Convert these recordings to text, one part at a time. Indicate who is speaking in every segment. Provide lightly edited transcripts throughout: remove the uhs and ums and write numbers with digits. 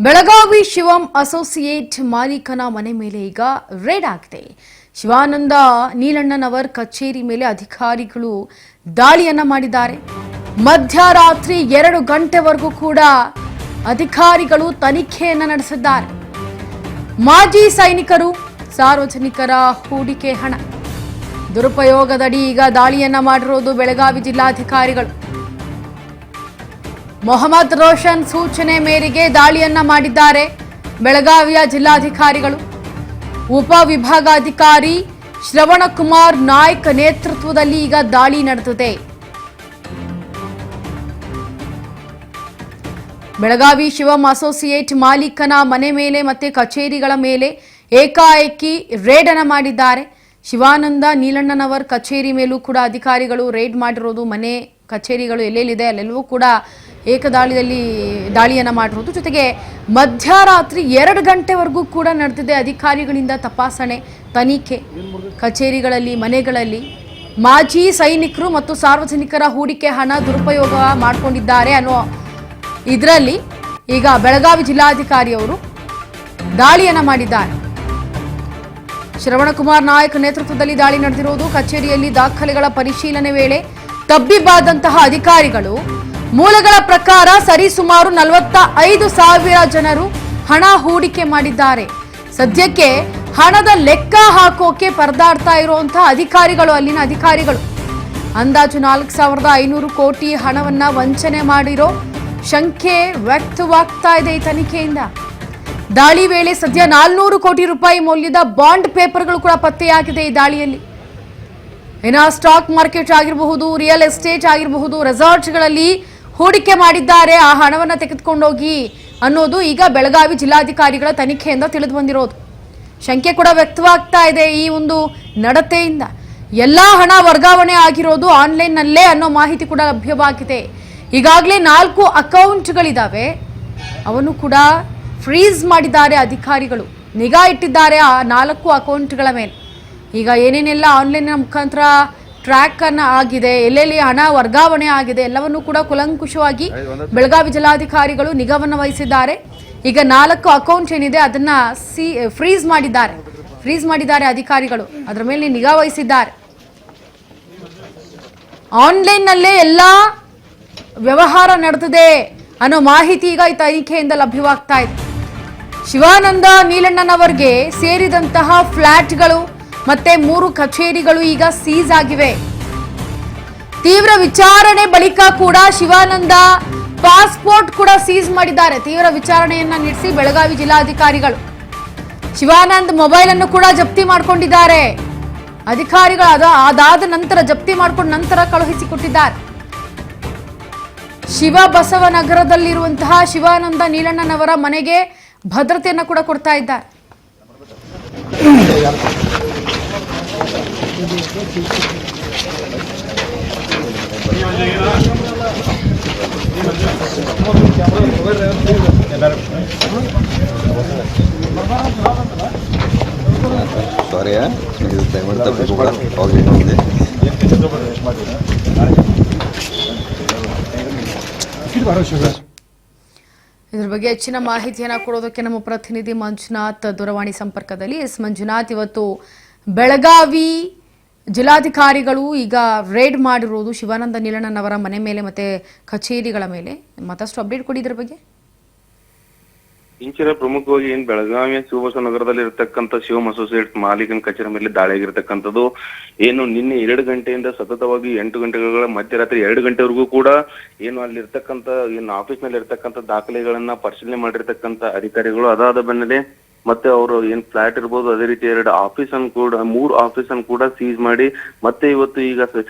Speaker 1: ಬೆಳಗಾವಿ ಶಿವಂ associate ಮಾಲೀಕನ ಮನೆ ಮೇಲೆ ಈಗ ರೇಡ್ ಆಗಿದೆ. ಶಿವಾನಂದ ನೀಲಣ್ಣನವರ್ ಕಚೇರಿ ಮೇಲೆ ಅಧಿಕಾರಿಗಳು ದಾಳಿಯನ್ನ ಮಾಡಿದ್ದಾರೆ. ಮಧ್ಯರಾತ್ರಿ 2 ಗಂಟೆವರೆಗೂ ಕೂಡ ಅಧಿಕಾರಿಗಳು ತನಿಖೆಯನ್ನ ನಡೆಸಿದ್ದಾರೆ. ಮಾಜಿ ಸೈನಿಕರು, ಸಾರ್ವಜನಿಕರ ಹೂಡಿಕೆ ಹಣ ದುರುಪಯೋಗದಡಿ ಈಗ ದಾಳಿಯನ್ನ ಮಾಡಿರೋದು ಬೆಳಗಾವಿ ಜಿಲ್ಲಾಧಿಕಾರಿಗಳು. ಮೊಹಮ್ಮದ್ ರೋಷನ್ ಸೂಚನೆ ಮೇರೆಗೆ ದಾಳಿಯನ್ನ ಮಾಡಿದ್ದಾರೆ ಬೆಳಗಾವಿಯ ಜಿಲ್ಲಾಧಿಕಾರಿಗಳು. ಉಪವಿಭಾಗಾಧಿಕಾರಿ ಶ್ರವಣಕುಮಾರ್ ನಾಯ್ಕ್ ನೇತೃತ್ವದಲ್ಲಿ ಈಗ ದಾಳಿ ನಡೆದಿದೆ. ಬೆಳಗಾವಿ ಶಿವಂ ಅಸೋಸಿಯೇಟ್ ಮಾಲೀಕನ ಮನೆ ಮೇಲೆ ಮತ್ತೆ ಕಚೇರಿಗಳ ಮೇಲೆ ಏಕಾಏಕಿ ರೇಡ್ ಅನ್ನ ಮಾಡಿದ್ದಾರೆ. ಶಿವಾನಂದ ನೀಲಣ್ಣನವರ್ ಕಚೇರಿ ಮೇಲೂ ಕೂಡ ಅಧಿಕಾರಿಗಳು ರೇಡ್ ಮಾಡಿರೋದು. ಮನೆ ಕಚೇರಿಗಳು ಎಲ್ಲೆಲ್ಲಿದೆ ಅಲ್ಲೆಲ್ಲವೂ ಕೂಡ ಏಕದಾಳಿಯಲ್ಲಿ ದಾಳಿಯನ್ನ ಮಾಡಿರೋದು. ಜೊತೆಗೆ ಮಧ್ಯರಾತ್ರಿ 2 ಗಂಟೆವರೆಗೂ ಕೂಡ ನಡೆದಿದೆ. ಅಧಿಕಾರಿಗಳಿಂದ ತಪಾಸಣೆ, ತನಿಖೆ, ಕಚೇರಿಗಳಲ್ಲಿ, ಮನೆಗಳಲ್ಲಿ ಮಾಜಿ ಸೈನಿಕರು ಮತ್ತು ಸಾರ್ವಜನಿಕರ ಹೂಡಿಕೆ ಹಣ ದುರುಪಯೋಗ ಮಾಡಿಕೊಂಡಿದ್ದಾರೆ ಅನ್ನೋ ಇದರಲ್ಲಿ ಈಗ ಬೆಳಗಾವಿ ಜಿಲ್ಲಾಧಿಕಾರಿಯವರು ದಾಳಿಯನ್ನ ಮಾಡಿದ್ದಾರೆ. ಶ್ರವಣಕುಮಾರ್ ನಾಯಕ್ ನೇತೃತ್ವದಲ್ಲಿ ದಾಳಿ ನಡೆದಿರುವುದು. ಕಚೇರಿಯಲ್ಲಿ ದಾಖಲೆಗಳ ಪರಿಶೀಲನೆ ವೇಳೆ ತಬ್ಬಿಬ್ಬಾದಂತಹ ಅಧಿಕಾರಿಗಳು ಮೂಲಗಳ ಪ್ರಕಾರ ಸರಿಸುಮಾರು 45,000 ಜನರು ಹಣ ಹೂಡಿಕೆ ಮಾಡಿದ್ದಾರೆ. ಸದ್ಯಕ್ಕೆ ಹಣದ ಲೆಕ್ಕ ಹಾಕೋಕೆ ಪರದಾಡ್ತಾ ಇರುವಂತಹ ಅಧಿಕಾರಿಗಳು, ಅಲ್ಲಿನ ಅಧಿಕಾರಿಗಳು ಅಂದಾಜು 4,500 ಕೋಟಿ ಹಣವನ್ನ ವಂಚನೆ ಮಾಡಿರೋ ಶಂಕೆ ವ್ಯಕ್ತವಾಗ್ತಾ ಇದೆ ಈ ತನಿಖೆಯಿಂದ. ದಾಳಿ ವೇಳೆ ಸದ್ಯ 400 ಕೋಟಿ ರೂಪಾಯಿ ಮೌಲ್ಯದ ಬಾಂಡ್ ಪೇಪರ್ಗಳು ಕೂಡ ಪತ್ತೆಯಾಗಿದೆ ಈ ದಾಳಿಯಲ್ಲಿ. ಇನ್ನು ಸ್ಟಾಕ್ ಮಾರ್ಕೆಟ್ ಆಗಿರಬಹುದು, ರಿಯಲ್ ಎಸ್ಟೇಟ್ ಆಗಿರಬಹುದು, ರೆಸಾರ್ಟ್ಗಳಲ್ಲಿ ಹೂಡಿಕೆ ಮಾಡಿದ್ದಾರೆ, ಆ ಹಣವನ್ನು ತೆಗೆದುಕೊಂಡೋಗಿ ಅನ್ನೋದು ಈಗ ಬೆಳಗಾವಿ ಜಿಲ್ಲಾಧಿಕಾರಿಗಳ ತನಿಖೆಯಿಂದ ತಿಳಿದು ಬಂದಿರೋದು. ಶಂಕೆ ಕೂಡ ವ್ಯಕ್ತವಾಗ್ತಾ ಇದೆ ಈ ಒಂದು ನಡತೆಯಿಂದ. ಎಲ್ಲಾ ಹಣ ವರ್ಗಾವಣೆ ಆಗಿರೋದು ಆನ್ಲೈನ್ನಲ್ಲೇ ಅನ್ನೋ ಮಾಹಿತಿ ಕೂಡ ಲಭ್ಯವಾಗಿದೆ. ಈಗಾಗಲೇ 4 ಅಕೌಂಟ್ಗಳಿದ್ದಾವೆ, ಅವನ್ನು ಕೂಡ ಫ್ರೀಸ್ ಮಾಡಿದ್ದಾರೆ ಅಧಿಕಾರಿಗಳು. ನಿಗಾ ಇಟ್ಟಿದ್ದಾರೆ ಆ 4 ಅಕೌಂಟ್ಗಳ ಮೇಲೆ. ಈಗ ಏನೇನೆಲ್ಲ ಆನ್ಲೈನ್ ಮುಖಾಂತರ ಟ್ರ್ಯಾಕ್ ಅನ್ನ ಆಗಿದೆ, ಎಲ್ಲೆಲ್ಲಿ ಹಣ ವರ್ಗಾವಣೆ ಆಗಿದೆ ಎಲ್ಲವನ್ನೂ ಕೂಡ ಕುಲಂಕುಷವಾಗಿ ಬೆಳಗಾವಿ ಜಿಲ್ಲಾಧಿಕಾರಿಗಳು ನಿಗಾವನ್ನು ವಹಿಸಿದ್ದಾರೆ. ಈಗ 4 ಅಕೌಂಟ್ ಏನಿದೆ ಅದನ್ನ ಫ್ರೀಸ್ ಮಾಡಿದ್ದಾರೆ ಅಧಿಕಾರಿಗಳು. ಅದರ ಮೇಲೆ ನಿಗಾ ವಹಿಸಿದ್ದಾರೆ. ಆನ್ಲೈನ್ನಲ್ಲೇ ಎಲ್ಲ ವ್ಯವಹಾರ ನಡೆದಿದೆ ಅನ್ನೋ ಮಾಹಿತಿ ಈಗ ಈ ತನಿಖೆಯಿಂದ ಲಭ್ಯವಾಗ್ತಾ ಇದೆ. ಶಿವಾನಂದ ನೀಲಣ್ಣನವರಿಗೆ ಸೇರಿದಂತಹ ಫ್ಲಾಟ್ಗಳು ಮತ್ತೆ 3 ಕಚೇರಿಗಳು ಈಗ ಸೀಸ್ ಆಗಿವೆ. ತೀವ್ರ ವಿಚಾರಣೆ ಬಳಿಕ ಕೂಡ ಶಿವಾನಂದ ಪಾಸ್ಪೋರ್ಟ್ ಕೂಡ ಸೀಸ್ ಮಾಡಿದ್ದಾರೆ. ತೀವ್ರ ವಿಚಾರಣೆಯನ್ನ ನಡೆಸಿ ಬೆಳಗಾವಿ ಜಿಲ್ಲಾಧಿಕಾರಿಗಳು ಶಿವಾನಂದ್ ಮೊಬೈಲ್ ಅನ್ನು ಕೂಡ ಜಪ್ತಿ ಮಾಡಿಕೊಂಡಿದ್ದಾರೆ ಅಧಿಕಾರಿಗಳು. ಅದಾದ ನಂತರ ಜಪ್ತಿ ಮಾಡಿಕೊಂಡ ನಂತರ ಕಳುಹಿಸಿಕೊಟ್ಟಿದ್ದಾರೆ. ಶಿವಬಸವನಗರದಲ್ಲಿರುವಂತಹ ಶಿವಾನಂದ ನೀಲಣ್ಣನವರ ಮನೆಗೆ ಭದ್ರತೆಯನ್ನು ಕೂಡ ಕೊಡ್ತಾ ಇದ್ದಾರೆ.
Speaker 2: ಸಾರಿ,
Speaker 1: ಇದರ ಬಗ್ಗೆ ಹೆಚ್ಚಿನ ಮಾಹಿತಿಯನ್ನು ಕೊಡೋದಕ್ಕೆ ನಮ್ಮ ಪ್ರತಿನಿಧಿ ಮಂಜುನಾಥ್ ದೂರವಾಣಿ ಸಂಪರ್ಕದಲ್ಲಿ. ಮಂಜುನಾಥ್, ಇವತ್ತು ಬೆಳಗಾವಿ ಜಿಲ್ಲಾಧಿಕಾರಿಗಳು ಈಗ ರೇಡ್ ಮಾಡಿರೋದು ಶಿವಾನಂದ ನೀಲಣ್ಣನವರ ಮನೆ ಮೇಲೆ ಮತ್ತೆ ಕಚೇರಿಗಳ ಮೇಲೆ. ಮತ್ತಷ್ಟು ಅಪ್ಡೇಟ್ ಕೊಡಿ ಇದರ ಬಗ್ಗೆ.
Speaker 3: ಇಂಚಿನ ಪ್ರಮುಖವಾಗಿ ಏನ್ ಬೆಳಗಾವಿಯ ಶಿವಬಸವನಗರದಲ್ಲಿ ಇರತಕ್ಕಂತ ಶಿವಂ ಅಸೋಸಿಯೇಟ್ ಮಾಲೀಕನ ಕಚೇರಿ ಮೇಲೆ ದಾಳಿ ಆಗಿರತಕ್ಕಂಥದ್ದು ಏನು ನಿನ್ನೆ 2 ಗಂಟೆಯಿಂದ ಸತತವಾಗಿ 8 ಗಂಟೆಗಳ ಮಧ್ಯರಾತ್ರಿ 2 ಗಂಟೆವರೆಗೂ ಕೂಡ ಏನು ಅಲ್ಲಿರ್ತಕ್ಕಂಥ ಏನು ಆಫೀಸ್ ನಲ್ಲಿ ಇರ್ತಕ್ಕಂಥ ದಾಖಲೆಗಳನ್ನ ಪರಿಶೀಲನೆ ಮಾಡಿರ್ತಕ್ಕಂಥ ಅಧಿಕಾರಿಗಳು, ಅದಾದ ಬೆನ್ನಲ್ಲೇ ಮತ್ತೆ ಅವರು ಏನ್ ಫ್ಲಾಟ್ ಇರ್ಬೋದು, ಅದೇ ರೀತಿ 2 ಆಫೀಸ್ ಅನ್ನು ಕೂಡ 3 ಆಫೀಸ್ ಅನ್ನು ಕೂಡ ಸೀಸ್ ಮಾಡಿ ಮತ್ತೆ ಇವತ್ತು ಈಗ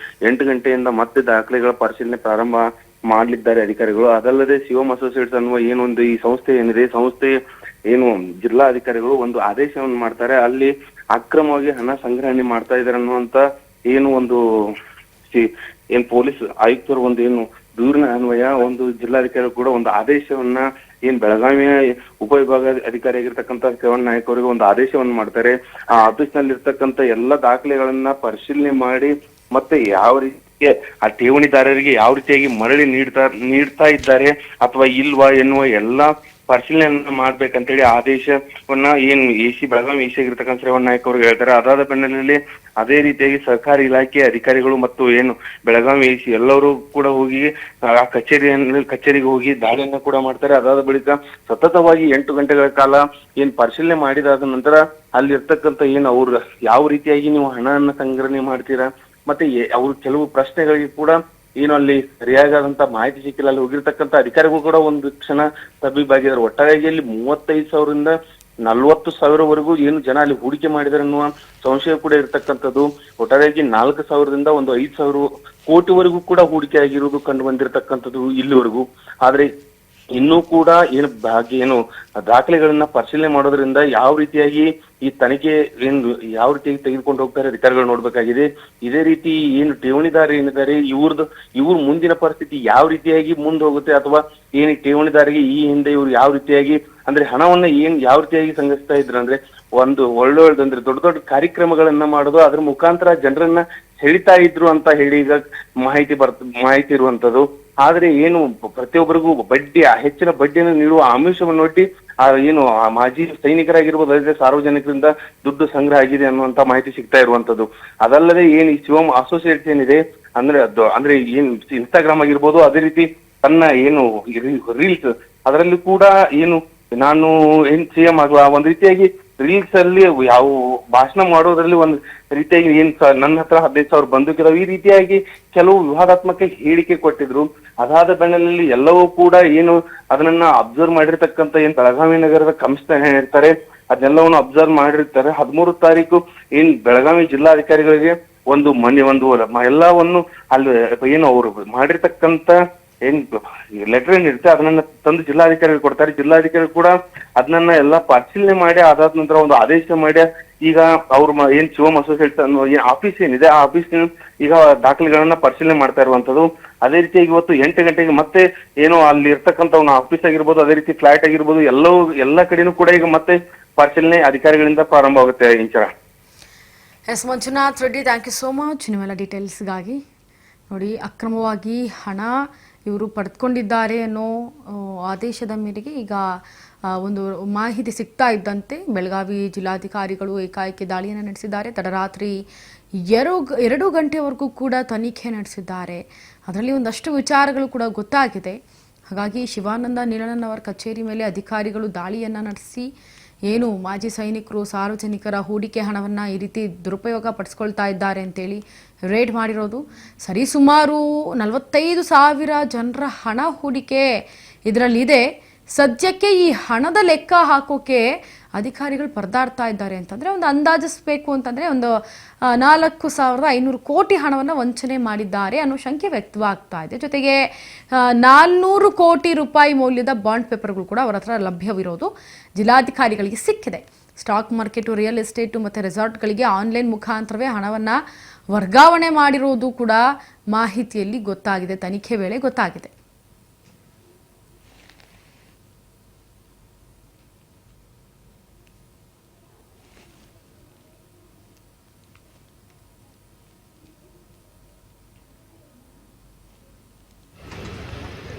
Speaker 3: 8 ಗಂಟೆಯಿಂದ ಮತ್ತೆ ದಾಖಲೆಗಳ ಪರಿಶೀಲನೆ ಪ್ರಾರಂಭ ಮಾಡಲಿದ್ದಾರೆ ಅಧಿಕಾರಿಗಳು. ಅದಲ್ಲದೆ ಶಿವಂ ಅಸೋಸಿಯೇಟ್ಸ್ ಅನ್ನುವ ಏನೊಂದು ಈ ಸಂಸ್ಥೆ ಏನಿದೆ, ಸಂಸ್ಥೆ ಏನು ಜಿಲ್ಲಾ ಅಧಿಕಾರಿಗಳು ಒಂದು ಆದೇಶವನ್ನು ಮಾಡ್ತಾರೆ, ಅಲ್ಲಿ ಅಕ್ರಮವಾಗಿ ಹಣ ಸಂಗ್ರಹಣೆ ಮಾಡ್ತಾ ಇದಾರೆ ಅನ್ನುವಂತ ಏನು ಒಂದು ಏನ್ ಪೊಲೀಸ್ ಆಯುಕ್ತರು ಒಂದು ಏನು ದೂರಿನ ಅನ್ವಯ ಒಂದು ಜಿಲ್ಲಾಧಿಕಾರಿ ಕೂಡ ಒಂದು ಆದೇಶವನ್ನ ಏನ್ ಬೆಳಗಾವಿಯ ಉಪವಿಭಾಗ ಅಧಿಕಾರಿ ಆಗಿರ್ತಕ್ಕಂಥ ಶ್ರವಣ್ ನಾಯಕ್ ಅವರಿಗೆ ಒಂದು ಆದೇಶವನ್ನು ಮಾಡ್ತಾರೆ. ಆ ಆಫೀಸ್ ನಲ್ಲಿ ಇರ್ತಕ್ಕಂಥ ಎಲ್ಲ ದಾಖಲೆಗಳನ್ನ ಪರಿಶೀಲನೆ ಮಾಡಿ ಮತ್ತೆ ಯಾವ ರೀತಿ ಆ ಠೇವಣಿದಾರರಿಗೆ ಯಾವ ರೀತಿಯಾಗಿ ಮರಳಿ ನೀಡ್ತಾ ಇದ್ದಾರೆ ಅಥವಾ ಇಲ್ವಾ ಎನ್ನುವ ಎಲ್ಲಾ ಪರಿಶೀಲನೆ ಮಾಡ್ಬೇಕಂತೇಳಿ ಆದೇಶವನ್ನ ಏನ್ ಬೆಳಗಾವಿ ಎಸಿ ಆಗಿರ್ತಕ್ಕಂಥ ಶ್ರವಣ್ ನಾಯ್ಕ ಅವರು ಹೇಳ್ತಾರೆ. ಅದಾದ ಬೆನ್ನಲ್ಲೇ ಅದೇ ರೀತಿಯಾಗಿ ಸರ್ಕಾರಿ ಇಲಾಖೆ ಅಧಿಕಾರಿಗಳು ಮತ್ತು ಏನು ಬೆಳಗಾವಿ ಎಸಿ ಎಲ್ಲರೂ ಕೂಡ ಹೋಗಿ ಆ ಕಚೇರಿಗೆ ಹೋಗಿ ದಾಳಿಯನ್ನ ಕೂಡ ಮಾಡ್ತಾರೆ. ಅದಾದ ಬಳಿಕ ಸತತವಾಗಿ 8 ಗಂಟೆಗಳ ಕಾಲ ಏನ್ ಪರಿಶೀಲನೆ ಮಾಡಿದಾದ ನಂತರ ಅಲ್ಲಿ ಇರ್ತಕ್ಕಂಥ ಏನು ಅವ್ರು ಯಾವ ರೀತಿಯಾಗಿ ನೀವು ಹಣವನ್ನ ಸಂಗ್ರಹಣೆ ಮಾಡ್ತೀರಾ, ಮತ್ತೆ ಅವ್ರ ಕೆಲವು ಪ್ರಶ್ನೆಗಳಿಗೆ ಕೂಡ ಏನು ಅಲ್ಲಿ ಸರಿಯಾದಂತ ಮಾಹಿತಿ ಸಿಕ್ಕಿಲ್ಲ. ಅಲ್ಲಿ ಹೋಗಿರ್ತಕ್ಕಂಥ ಅಧಿಕಾರಿಗಳು ಕೂಡ ಒಂದು ಕ್ಷಣ ತಬ್ಬಿಬ್ಬಾಗಿದ್ದಾರೆ. ಒಟ್ಟಾರೆಯಾಗಿ ಅಲ್ಲಿ 35,000ರಿಂದ 40,000ವರೆಗೂ ಏನು ಜನ ಅಲ್ಲಿ ಹೂಡಿಕೆ ಮಾಡಿದಾರೆ ಅನ್ನುವ ಸಂಶಯ ಕೂಡ ಇರತಕ್ಕಂಥದ್ದು. ಒಟ್ಟಾರೆಯಾಗಿ 4,000ರಿಂದ ಒಂದು 5,000 ಕೋಟಿವರೆಗೂ ಕೂಡ ಹೂಡಿಕೆ ಆಗಿರುವುದು ಕಂಡು ಬಂದಿರತಕ್ಕಂಥದ್ದು ಇಲ್ಲಿವರೆಗೂ. ಆದ್ರೆ ಇನ್ನೂ ಕೂಡ ಏನು ದಾಖಲೆಗಳನ್ನ ಪರಿಶೀಲನೆ ಮಾಡೋದ್ರಿಂದ ಯಾವ ರೀತಿಯಾಗಿ ಈ ತನಿಖೆ ಯಾವ ರೀತಿಯಾಗಿ ತೆಗೆದುಕೊಂಡು ಹೋಗ್ತಾರೆ ಅಧಿಕಾರಿಗಳು ನೋಡ್ಬೇಕಾಗಿದೆ. ಇದೇ ರೀತಿ ಏನು ಠೇವಣಿದಾರ ಏನಿದ್ದಾರೆ ಇವ್ರ ಮುಂದಿನ ಪರಿಸ್ಥಿತಿ ಯಾವ ರೀತಿಯಾಗಿ ಮುಂದೆ ಹೋಗುತ್ತೆ, ಅಥವಾ ಏನು ಠೇವಣಿದಾರಿಗೆ ಈ ಹಿಂದೆ ಇವ್ರು ಯಾವ ರೀತಿಯಾಗಿ ಅಂದ್ರೆ ಹಣವನ್ನ ಯಾವ ರೀತಿಯಾಗಿ ಸಂಗ್ರಹಿಸ್ತಾ ಇದ್ರು ಅಂದ್ರೆ ಒಂದು ಒಳ್ಳೊಳ್ಳೆದಂದ್ರೆ ದೊಡ್ಡ ದೊಡ್ಡ ಕಾರ್ಯಕ್ರಮಗಳನ್ನ ಮಾಡೋದು, ಅದ್ರ ಮುಖಾಂತರ ಜನರನ್ನ ಸೆಳಿತಾ ಇದ್ರು ಅಂತ ಹೇಳಿ ಈಗ ಮಾಹಿತಿ ಇರುವಂತದ್ದು. ಆದ್ರೆ ಏನು ಪ್ರತಿಯೊಬ್ಬರಿಗೂ ಹೆಚ್ಚಿನ ಬಡ್ಡಿಯನ್ನು ನೀಡುವ ಆಮಿಷವನ್ನು ಒಡ್ಡಿ ಏನು ಮಾಜಿ ಸೈನಿಕರಾಗಿರ್ಬೋದು, ಅದೇ ಸಾರ್ವಜನಿಕರಿಂದ ದುಡ್ಡು ಸಂಗ್ರಹ ಆಗಿದೆ ಅನ್ನುವಂತ ಮಾಹಿತಿ ಸಿಗ್ತಾ ಇರುವಂತದ್ದು. ಅದಲ್ಲದೆ ಏನು ಈ ಶಿವಮ್ ಅಸೋಸಿಯೇಟ್ಸ್ ಏನಿದೆ ಅಂದ್ರೆ ಏನ್ ಇನ್ಸ್ಟಾಗ್ರಾಮ್ ಆಗಿರ್ಬೋದು, ಅದೇ ರೀತಿ ತನ್ನ ಏನು ರೀಲ್ಸ್ ಅದರಲ್ಲಿ ಕೂಡ ಏನು ನಾನು ಏನ್ ಸಿಎಂ ಆಗುವ ಒಂದ್ ರೀತಿಯಾಗಿ ರೀಲ್ಸ್ ಅಲ್ಲಿ ಯಾವ ಭಾಷಣ ಮಾಡೋದ್ರಲ್ಲಿ ಒಂದ್ ರೀತಿಯಾಗಿ ನನ್ನ ಹತ್ರ 15,000 ಬಂದೂಕಿದಾವೆ ಈ ರೀತಿಯಾಗಿ ಕೆಲವು ವಿವಾದಾತ್ಮಕ ಹೇಳಿಕೆ ಕೊಟ್ಟಿದ್ರು. ಅದಾದ ಬೆನ್ನಲ್ಲಲ್ಲಿ ಎಲ್ಲವೂ ಕೂಡ ಏನು ಅದನ್ನ ಅಬ್ಸರ್ವ್ ಮಾಡಿರ್ತಕ್ಕಂಥ ಏನ್ ಬೆಳಗಾವಿ ನಗರದ ಕಮಿಷನರ್ ಏನಿರ್ತಾರೆ ಅದನ್ನೆಲ್ಲವನ್ನು ಅಬ್ಸರ್ವ್ ಮಾಡಿರ್ತಾರೆ. 13 ತಾರೀಕು ಏನ್ ಬೆಳಗಾವಿ ಜಿಲ್ಲಾಧಿಕಾರಿಗಳಿಗೆ ಒಂದು ಎಲ್ಲವನ್ನು ಅಲ್ಲಿ ಏನು ಅವರು ಮಾಡಿರ್ತಕ್ಕಂಥ ಏನ್ ಲೆಟರ್ ಏನಿರುತ್ತೆ ಅದನ್ನ ತಂದು ಜಿಲ್ಲಾಧಿಕಾರಿಗಳು ಕೊಡ್ತಾರೆ. ಜಿಲ್ಲಾಧಿಕಾರಿ ಕೂಡ ಅದನ್ನ ಎಲ್ಲ ಪರಿಶೀಲನೆ ಮಾಡಿ ಅದಾದ ನಂತರ ಒಂದು ಆದೇಶ ಮಾಡಿ ಈಗ ಅವ್ರ ಏನ್ ಶಿವಮ್ ಅಸೋಸಿಯೇಟ್ಸ್ ಅನ್ನೋ ಏನ್ ಆಫೀಸ್ ಏನಿದೆ ಆ ಆಫೀಸ್ ಈಗ ದಾಖಲೆಗಳನ್ನ ಪರಿಶೀಲನೆ ಮಾಡ್ತಾ ಇರುವಂತದ್ದು. ಅದೇ ರೀತಿಯಾಗಿ ಇವತ್ತು 8 ಗಂಟೆಗೆ ಮತ್ತೆ ಏನು ಅಲ್ಲಿ ಇರ್ತಕ್ಕಂಥ ಒಂದು ಆಫೀಸ್ ಆಗಿರ್ಬೋದು, ಅದೇ ರೀತಿ ಫ್ಲಾಟ್ ಆಗಿರ್ಬೋದು, ಎಲ್ಲ ಕಡೆನೂ ಕೂಡ ಈಗ ಮತ್ತೆ ಪರಿಶೀಲನೆ ಅಧಿಕಾರಿಗಳಿಂದ ಪ್ರಾರಂಭ ಆಗುತ್ತೆ. ಇಂಚರ
Speaker 1: S Manjunath Reddy, thank you so much ನಿಮ್ಮೆಲ್ಲ ಡೀಟೇಲ್ಸ್ಗಾಗಿ. ನೋಡಿ, ಅಕ್ರಮವಾಗಿ ಹಣ ಇವರು ಪಡೆದುಕೊಂಡಿದ್ದಾರೆ ಅನ್ನೋ ಆದೇಶದ ಮೇರೆಗೆ ಈಗ ಒಂದು ಮಾಹಿತಿ ಸಿಗ್ತಾ ಇದ್ದಂತೆ ಬೆಳಗಾವಿ ಜಿಲ್ಲಾಧಿಕಾರಿಗಳು ಏಕಾಏಕಿ ದಾಳಿಯನ್ನು ನಡೆಸಿದ್ದಾರೆ. ತಡರಾತ್ರಿ 2 ಗಂಟೆವರೆಗೂ ಕೂಡ ತನಿಖೆ ನಡೆಸಿದ್ದಾರೆ. ಅದರಲ್ಲಿ ಒಂದಷ್ಟು ವಿಚಾರಗಳು ಕೂಡ ಗೊತ್ತಾಗಿದೆ. ಹಾಗಾಗಿ ಶಿವಾನಂದ ನೀಲಣ್ಣನ್ ಅವರ ಕಚೇರಿ ಮೇಲೆ ಅಧಿಕಾರಿಗಳು ದಾಳಿಯನ್ನು ನಡೆಸಿ ಏನು ಮಾಜಿ ಸೈನಿಕರು ಸಾರ್ವಜನಿಕರ ಹೂಡಿಕೆ ಹಣವನ್ನು ಈ ರೀತಿ ದುರುಪಯೋಗ ಪಡಿಸ್ಕೊಳ್ತಾ ಇದ್ದಾರೆ ಅಂತೇಳಿ ರೇಡ್ ಮಾಡಿರೋದು. ಸರಿಸುಮಾರು 45,000 ಜನರ ಹಣ ಹೂಡಿಕೆ ಇದರಲ್ಲಿದೆ. ಸದ್ಯಕ್ಕೆ ಈ ಹಣದ ಲೆಕ್ಕ ಹಾಕೋಕೆ ಅಧಿಕಾರಿಗಳು ಪರದಾಡ್ತಾ ಇದ್ದಾರೆ ಅಂತಂದರೆ ಒಂದು ಅಂದಾಜಿಸಬೇಕು ಅಂತಂದರೆ ಒಂದು 4,500 ಕೋಟಿ ಹಣವನ್ನು ವಂಚನೆ ಮಾಡಿದ್ದಾರೆ ಅನ್ನೋ ಶಂಕೆ ವ್ಯಕ್ತವಾಗ್ತಾ ಇದೆ. ಜೊತೆಗೆ 400 ಕೋಟಿ ರೂಪಾಯಿ ಮೌಲ್ಯದ ಬಾಂಡ್ ಪೇಪರ್ಗಳು ಕೂಡ ಅವರ ಹತ್ರ ಲಭ್ಯವಿರೋದು ಜಿಲ್ಲಾಧಿಕಾರಿಗಳಿಗೆ ಸಿಕ್ಕಿದೆ. ಸ್ಟಾಕ್ ಮಾರ್ಕೆಟು, ರಿಯಲ್ ಎಸ್ಟೇಟು ಮತ್ತು ರೆಸಾರ್ಟ್ಗಳಿಗೆ ಆನ್ಲೈನ್ ಮುಖಾಂತರವೇ ಹಣವನ್ನು ವರ್ಗಾವಣೆ ಮಾಡಿರೋದು ಕೂಡ ಮಾಹಿತಿಯಲ್ಲಿ ಗೊತ್ತಾಗಿದೆ, ತನಿಖೆ ವೇಳೆ ಗೊತ್ತಾಗಿದೆ.